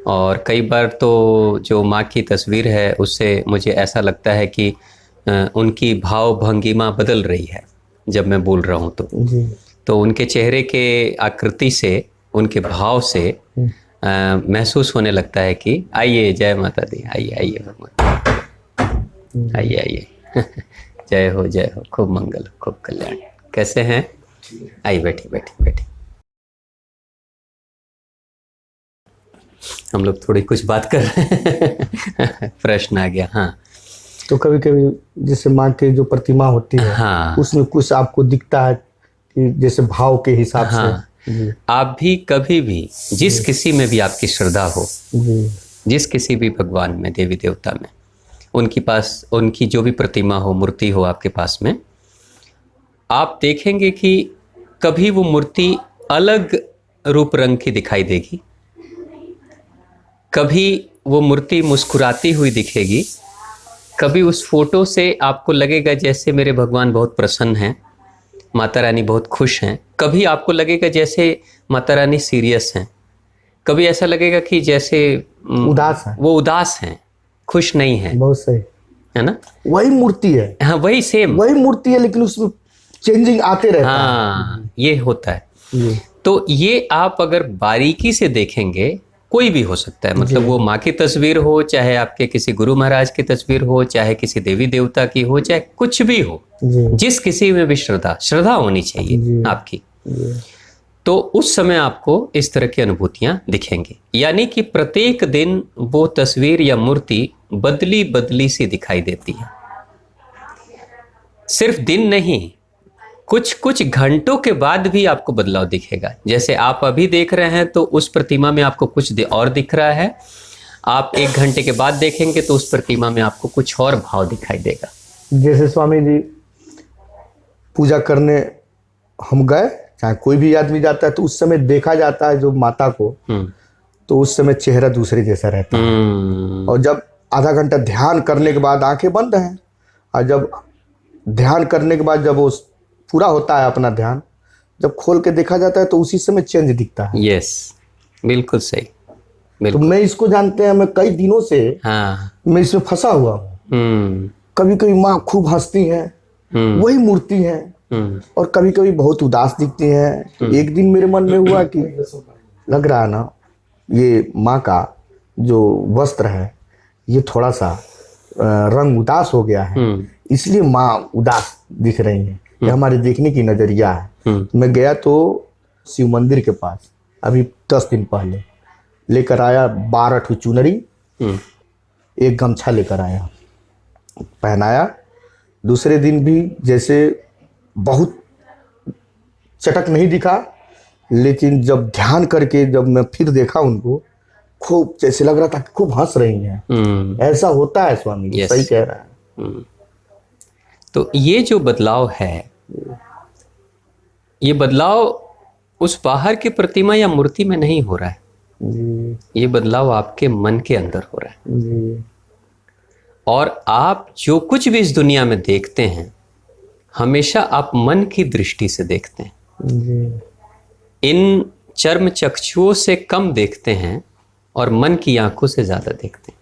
और कई बार तो जो माँ की तस्वीर है उससे मुझे ऐसा लगता है कि उनकी भाव भंगिमा बदल रही है जब मैं बोल रहा हूँ तो उनके चेहरे के आकृति से, उनके भाव से महसूस होने लगता है कि आइए, जय माता दी, आइए आइए भगवान, आइए आइए जय हो, खूब मंगल, खूब कल्याण। कैसे हैं? आइए, बैठी बैठी बैठी। हम लोग थोड़ी कुछ बात कर रहे हैं प्रश्न आ गया। हाँ, तो कभी कभी जैसे माँ की जो प्रतिमा होती है, हाँ, उसमें कुछ आपको दिखता है कि जैसे भाव के हिसाब हाँ, से। आप भी कभी भी जिस किसी में भी आपकी श्रद्धा हो, जिस किसी भी भगवान में, देवी देवता में, उनके पास उनकी जो भी प्रतिमा हो, मूर्ति हो आपके पास में, आप देखेंगे कि कभी वो मूर्ति अलग रूप रंग की दिखाई देगी, कभी वो मूर्ति मुस्कुराती हुई दिखेगी, कभी उस फोटो से आपको लगेगा जैसे मेरे भगवान बहुत प्रसन्न हैं, माता रानी बहुत खुश हैं, कभी आपको लगेगा जैसे माता रानी सीरियस हैं, कभी ऐसा लगेगा कि जैसे उदास है, वो उदास हैं, खुश नहीं है। बहुत सही है ना? वही मूर्ति है, हाँ, वही सेम, वही मूर्ति है, लेकिन उसमें चेंजिंग आते रहता है। हाँ, ये होता है। तो ये आप अगर बारीकी से देखेंगे, कोई भी हो सकता है, मतलब वो माँ की तस्वीर हो, चाहे आपके किसी गुरु महाराज की तस्वीर हो, चाहे किसी देवी देवता की हो, चाहे कुछ भी हो, जिस किसी में भी श्रद्धा होनी चाहिए आपकी, तो उस समय आपको इस तरह की अनुभूतियां दिखेंगी। यानी कि प्रत्येक दिन वो तस्वीर या मूर्ति बदली बदली सी दिखाई देती है। सिर्फ दिन नहीं, कुछ कुछ घंटों के बाद भी आपको बदलाव दिखेगा। जैसे आप अभी देख रहे हैं तो उस प्रतिमा में आपको कुछ और दिख रहा है, आप 1 घंटे के बाद देखेंगे तो उस प्रतिमा में आपको कुछ और भाव दिखाई देगा। जैसे स्वामी जी पूजा करने हम गए, चाहे कोई भी आदमी जाता है, तो उस समय देखा जाता है जो माता को, तो उस समय चेहरा दूसरे जैसा रहता है। और जब आधा घंटा ध्यान करने के बाद आंखें बंद हैं, और जब ध्यान करने के बाद जब वो पूरा होता है अपना ध्यान, जब खोल के देखा जाता है तो उसी समय चेंज दिखता है। यस, बिल्कुल सही, बिल्कुल। तो मैं इसको जानते हैं, मैं कई दिनों से मैं इसमें फंसा हुआ हूँ। कभी कभी माँ खूब हंसती हैं, वही मूर्ति है, और कभी कभी बहुत उदास दिखती हैं। तो एक दिन मेरे मन में हुआ कि लग रहा है ना, ये माँ का जो वस्त्र है ये थोड़ा सा रंग उदास हो गया है, इसलिए माँ उदास दिख रही है। ये हमारे देखने की नजरिया है। मैं गया तो शिव मंदिर के पास अभी 10 दिन पहले, लेकर आया 12 ठो चुनरी, एक गमछा लेकर आया, पहनाया। दूसरे दिन भी जैसे बहुत चटक नहीं दिखा, लेकिन जब ध्यान करके जब मैं फिर देखा उनको, खूब जैसे लग रहा था कि खूब हंस रही हैं। ऐसा होता है स्वामी जी, सही कह रहा है। तो ये जो बदलाव है, ये बदलाव उस बाहर की प्रतिमा या मूर्ति में नहीं हो रहा है, ये बदलाव आपके मन के अंदर हो रहा है। और आप जो कुछ भी इस दुनिया में देखते हैं, हमेशा आप मन की दृष्टि से देखते हैं। इन चर्म चक्षुओं से कम देखते हैं और मन की आंखों से ज्यादा देखते हैं।